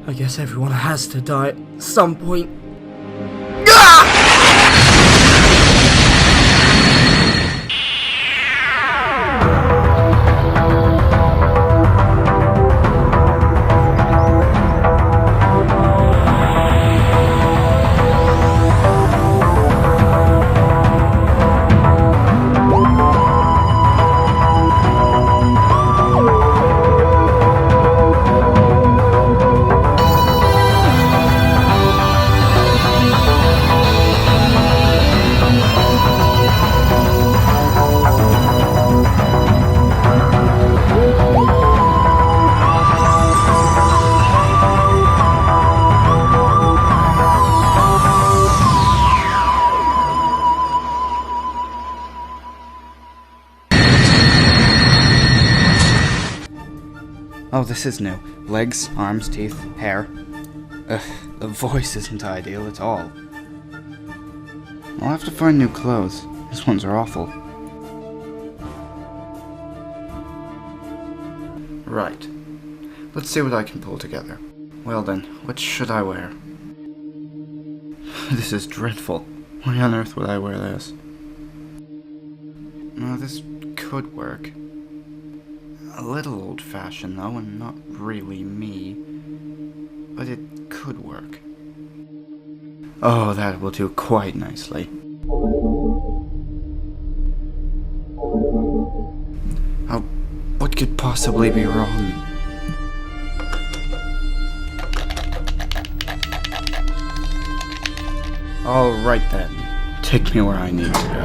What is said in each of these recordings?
I guess everyone has to die at some point. Oh, this is new. Legs, arms, teeth, hair. Ugh, the voice isn't ideal at all. I'll have to find new clothes. These ones are awful. Right. Let's see what I can pull together. Well then, what should I wear? This is dreadful. Why on earth would I wear this? No, this could work. A little old-fashioned though, and not really me. But it could work. Oh, that will do quite nicely. Oh, what could possibly be wrong? Alright then, take me where I need to go.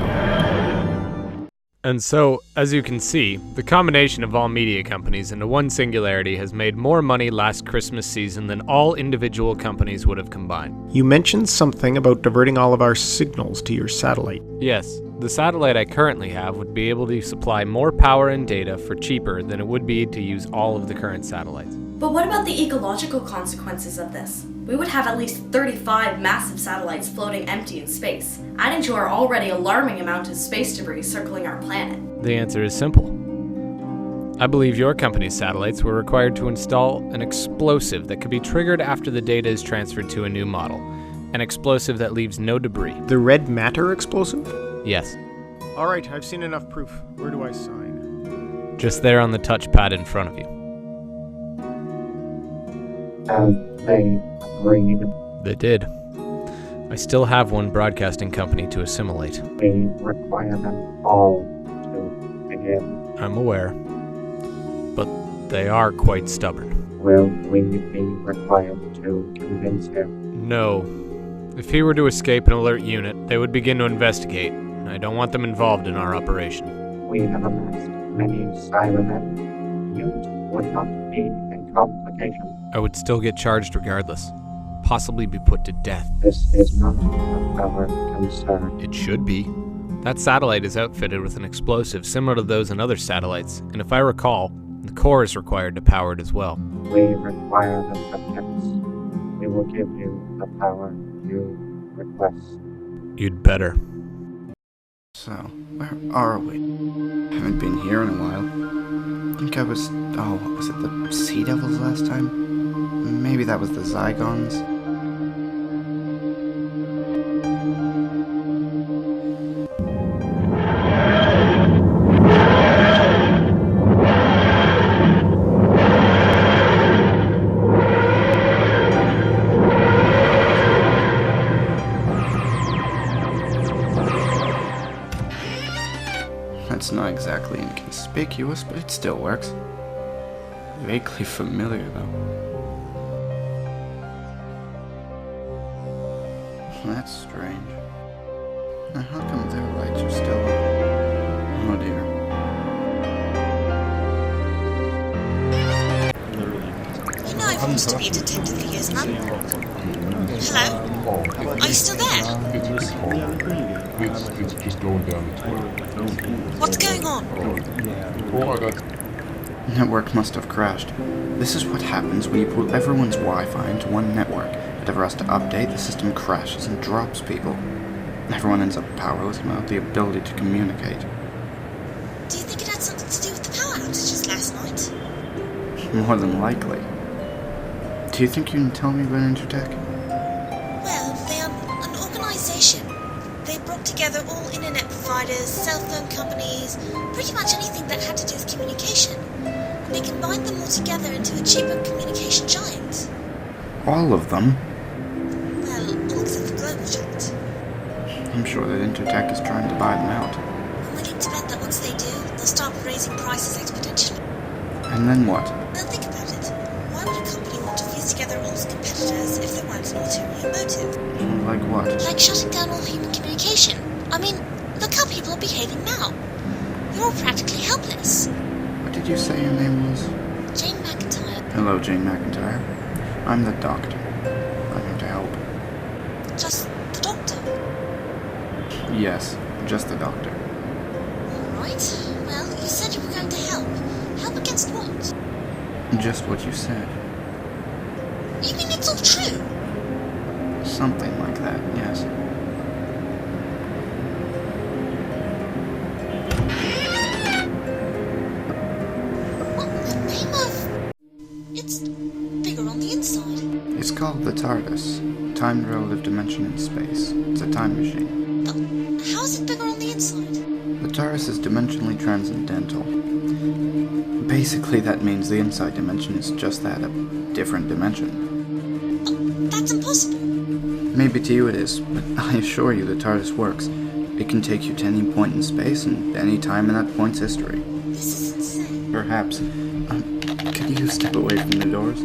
And so, as you can see, the combination of all media companies into one singularity has made more money last Christmas season than all individual companies would have combined. You mentioned something about diverting all of our signals to your satellite. Yes, the satellite I currently have would be able to supply more power and data for cheaper than it would be to use all of the current satellites. But what about the ecological consequences of this? We would have at least 35 massive satellites floating empty in space, adding to our already alarming amount of space debris circling our planet. The answer is simple. I believe your company's satellites were required to install an explosive that could be triggered after the data is transferred to a new model. An explosive that leaves no debris. The red matter explosive? Yes. Alright, I've seen enough proof. Where do I sign? Just there on the touchpad in front of you. Have they agreed? They did. I still have one broadcasting company to assimilate. We require them all to begin. I'm aware. But they are quite stubborn. Will we be required to convince him? No. If he were to escape an alert unit, they would begin to investigate. I don't want them involved in our operation. We have amassed many Cybermen. You would not be a complication. I would still get charged regardless. Possibly be put to death. This is not of our concern. It should be. That satellite is outfitted with an explosive similar to those in other satellites, and if I recall, the core is required to power it as well. We require the subjects. We will give you the power you request. You'd better. So, where are we? Haven't been here in a while. I think I was... oh, what was it, the Sea Devils last time? Maybe that was the Zygons? That's not exactly inconspicuous, but it still works. Vaguely familiar, though. That's strange. Now, how come their lights are still on? Oh dear. You know I've wanted to be a detective for years, man. Hello? Are you still there? It's just going down the toilet. What's going on? Oh, I got... Network must have crashed. This is what happens when you put everyone's Wi-Fi into one network. It ever has to update, the system crashes and drops people. Everyone ends up powerless and without the ability to communicate. Do you think it had something to do with the power outages last night? More than likely. Do you think you can tell me about Intertech? Well, they are an organisation. They brought together all internet providers, cell phone companies, pretty much anything that had to do with communication. And they combined them all together into a cheaper communication giant. All of them? Well, all except for Globalshot. I'm sure that Intertech is trying to buy them out. I'm willing to bet that once they do, they'll start raising prices exponentially. And then what? Now think about it. Why would a company want to fuse together all its competitors if there weren't an ulterior motive? Like what? Like shutting down all human communication. I mean, look how people are behaving now. You're all practically helpless. What did you say your name was? Jane McIntyre. Hello, Jane McIntyre. I'm the doctor. I'm here to help. Just the doctor. Yes, just the doctor. Alright. Well, you said you were going to help. Help against what? Just what you said. You mean it's all true? Something like that, yes. What in the name of... It's bigger on the inside. It's called the TARDIS. Time Relative Dimension in Space. It's a time machine. But how is it bigger on the inside? The TARDIS is dimensionally transcendental. Basically, that means the inside dimension is just that, a different dimension. But that's impossible. Maybe to you it is, but I assure you the TARDIS works. It can take you to any point in space and any time in that point's history. This is insane. Perhaps. Could you step away from the doors?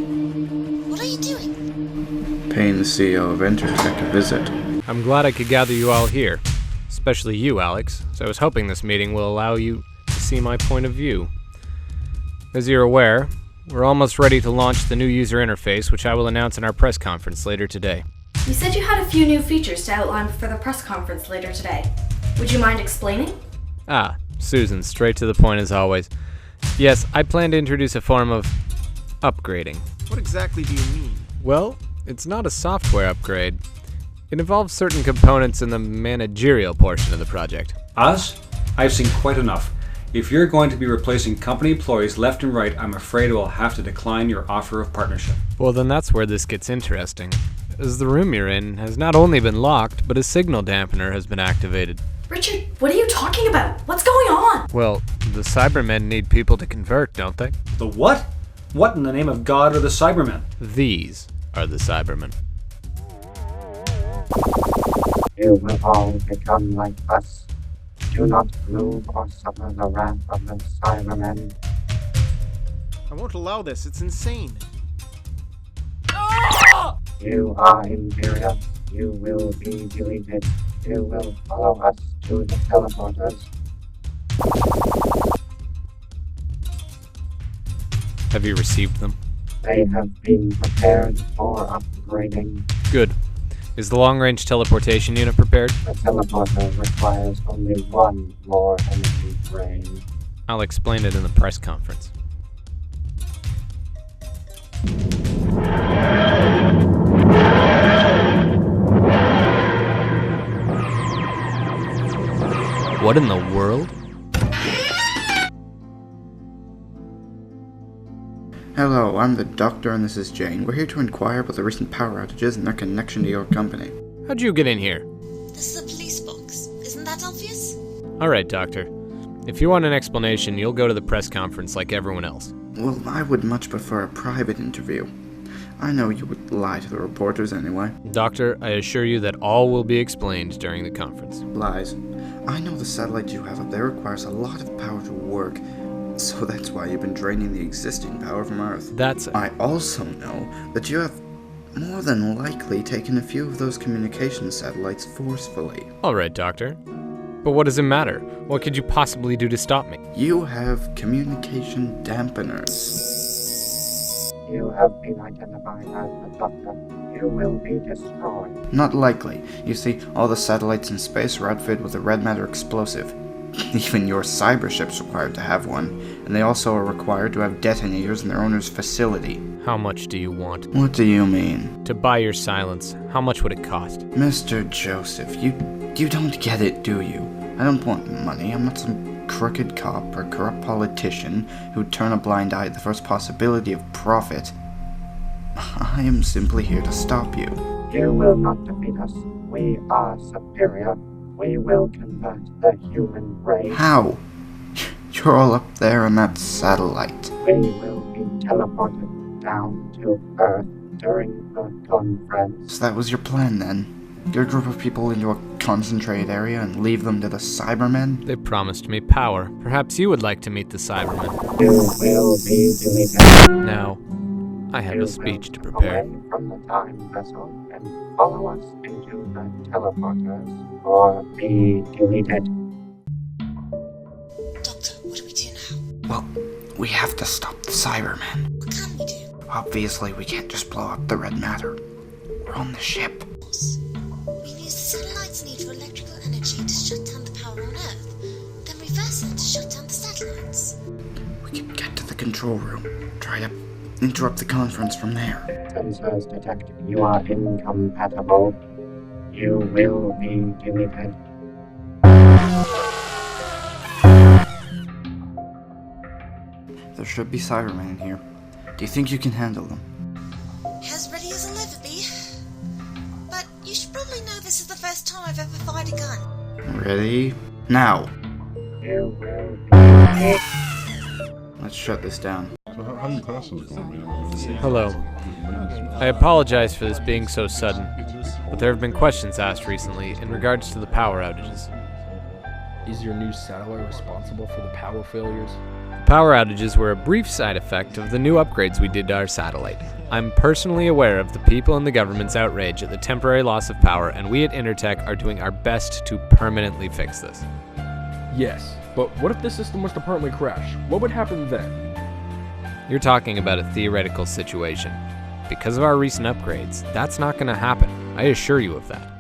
What are you doing? Paying the CEO of Intertech a visit. I'm glad I could gather you all here, especially you, Alex, so I was hoping this meeting will allow you to see my point of view. As you're aware, we're almost ready to launch the new user interface, which I will announce in our press conference later today. You said you had a few new features to outline for the press conference later today. Would you mind explaining? Ah, Susan, straight to the point as always. Yes, I plan to introduce a form of upgrading. What exactly do you mean? Well, it's not a software upgrade. It involves certain components in the managerial portion of the project. Us? I've seen quite enough. If you're going to be replacing company employees left and right, I'm afraid I will have to decline your offer of partnership. Well, then that's where this gets interesting, as the room you're in has not only been locked, but a signal dampener has been activated. Richard, what are you talking about? What's going on? Well, the Cybermen need people to convert, don't they? The what? What in the name of God are the Cybermen? These are the Cybermen. You will all become like us. Do not move or suffer the wrath of the Cybermen. I won't allow this. It's insane. You are inferior. You will be deleted. You will follow us to the teleporters. Have you received them? They have been prepared for upgrading. Good. Is the long-range teleportation unit prepared? The teleporter requires only one more energy drain. I'll explain it in the press conference. What in the world? Hello, I'm the doctor and this is Jane. We're here to inquire about the recent power outages and their connection to your company. How'd you get in here? This is a police box. Isn't that obvious? Alright, Doctor. If you want an explanation, you'll go to the press conference like everyone else. Well, I would much prefer a private interview. I know you would lie to the reporters anyway. Doctor, I assure you that all will be explained during the conference. Lies. I know the satellite you have up there requires a lot of power to work, so that's why you've been draining the existing power from Earth. I also know that you have more than likely taken a few of those communication satellites forcefully. Alright, Doctor. But what does it matter? What could you possibly do to stop me? You have communication dampeners. You have been identified as the Doctor. You will be destroyed. Not likely. You see, all the satellites in space are outfitted with a red matter explosive. Even your cyber ship's required to have one, and they also are required to have detonators in their owner's facility. How much do you want? What do you mean? To buy your silence, how much would it cost? Mr. Joseph, you don't get it, do you? I don't want money. I'm not some crooked cop or corrupt politician who'd turn a blind eye at the first possibility of profit. I am simply here to stop you. You will not defeat us. We are superior. We will convert the human race. How? You're all up there on that satellite. We will be teleported down to Earth during the conference. So that was your plan then? Get a group of people into a concentrated area and leave them to the Cybermen? They promised me power. Perhaps you would like to meet the Cybermen. You will be deleted. Now, I have You a speech to will prepare. away from the time vessel and follow us into the teleporters, or be deleted. Doctor, what do we do now? Well, we have to stop the Cybermen. What can we do? Obviously, we can't just blow up the red matter. We're on the ship. Of course. We've used the satellite's need for electrical energy to shut down the power on Earth, then reverse it to shut down the satellites. We can get to the control room. Try to interrupt the conference from there. Sensors detect you are incompatible. You will be deleted. There should be Cybermen in here. Do you think you can handle them? As ready as I'll ever be. But you should probably know this is the first time I've ever fired a gun. Ready? Now! You will be. Let's shut this down. So how many classes going to be? Hello. I apologize for this being so sudden, but there have been questions asked recently in regards to the power outages. Is your new satellite responsible for the power failures? Power outages were a brief side effect of the new upgrades we did to our satellite. I'm personally aware of the people in the government's outrage at the temporary loss of power, and we at Intertech are doing our best to permanently fix this. Yes, but what if the system was to permanently crash? What would happen then? You're talking about a theoretical situation. Because of our recent upgrades, that's not going to happen. I assure you of that.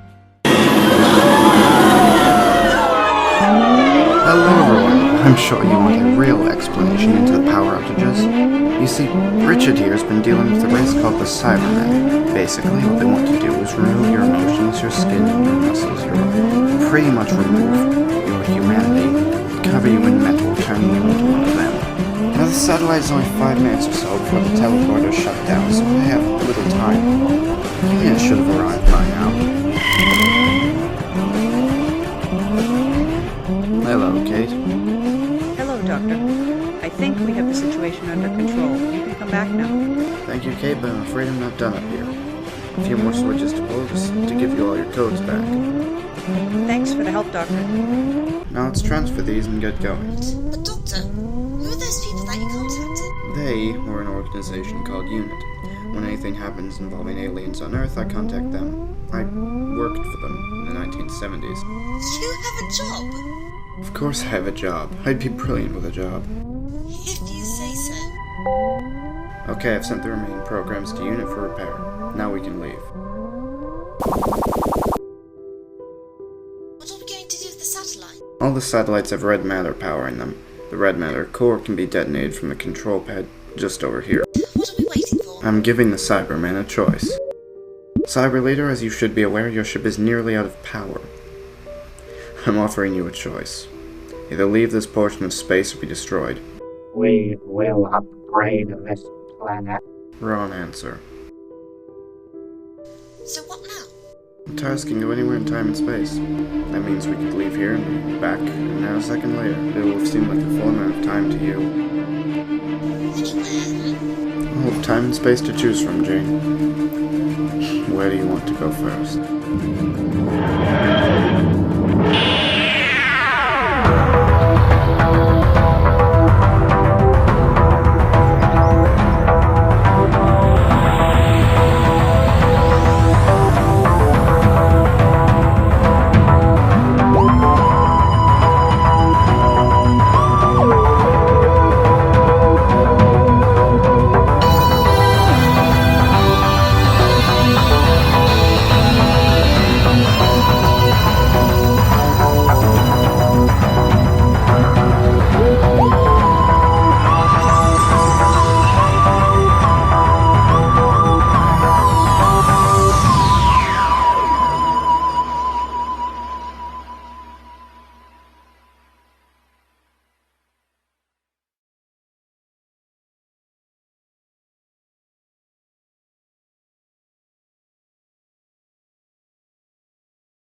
Hello everyone. I'm sure you want a real explanation into the power outages. You see, Richard here has been dealing with a race called the Cybermen. Basically, what they want to do is remove your emotions, your skin, your muscles, pretty much remove your humanity, cover you in metal, turning you into one of them. Now the satellite is only 5 minutes or so before the teleporter is shut down, so I have little time. It should have arrived by now. Hello, Kate. Hello, Doctor. I think we have the situation under control. You can come back now. Thank you, Kate, but I'm afraid I'm not done up here. A few more switches to pull just to give you all your codes back. Thanks for the help, Doctor. Now let's transfer these and get going. But Doctor, who are those people that you contacted? They were an organization called UNIT. When anything happens involving aliens on Earth, I contact them. I worked for them in the 1970s. You have a job? Of course I have a job. I'd be brilliant with a job. If you say so. Okay, I've sent the remaining programs to UNIT for repair. Now we can leave. What are we going to do with the satellite? All the satellites have red matter power in them. The red matter core can be detonated from the control pad just over here. What are we waiting for? I'm giving the Cybermen a choice. Cyber Leader, as you should be aware, your ship is nearly out of power. I'm offering you a choice. Either leave this portion of space or be destroyed. We will upgrade this planet. Wrong answer. So what now? The TARS can go anywhere in time and space. That means we could leave here and be back a nanosecond later. It will have seemed like the full amount of time to you. Anywhere? All of time and space to choose from, Jane. Where do you want to go first?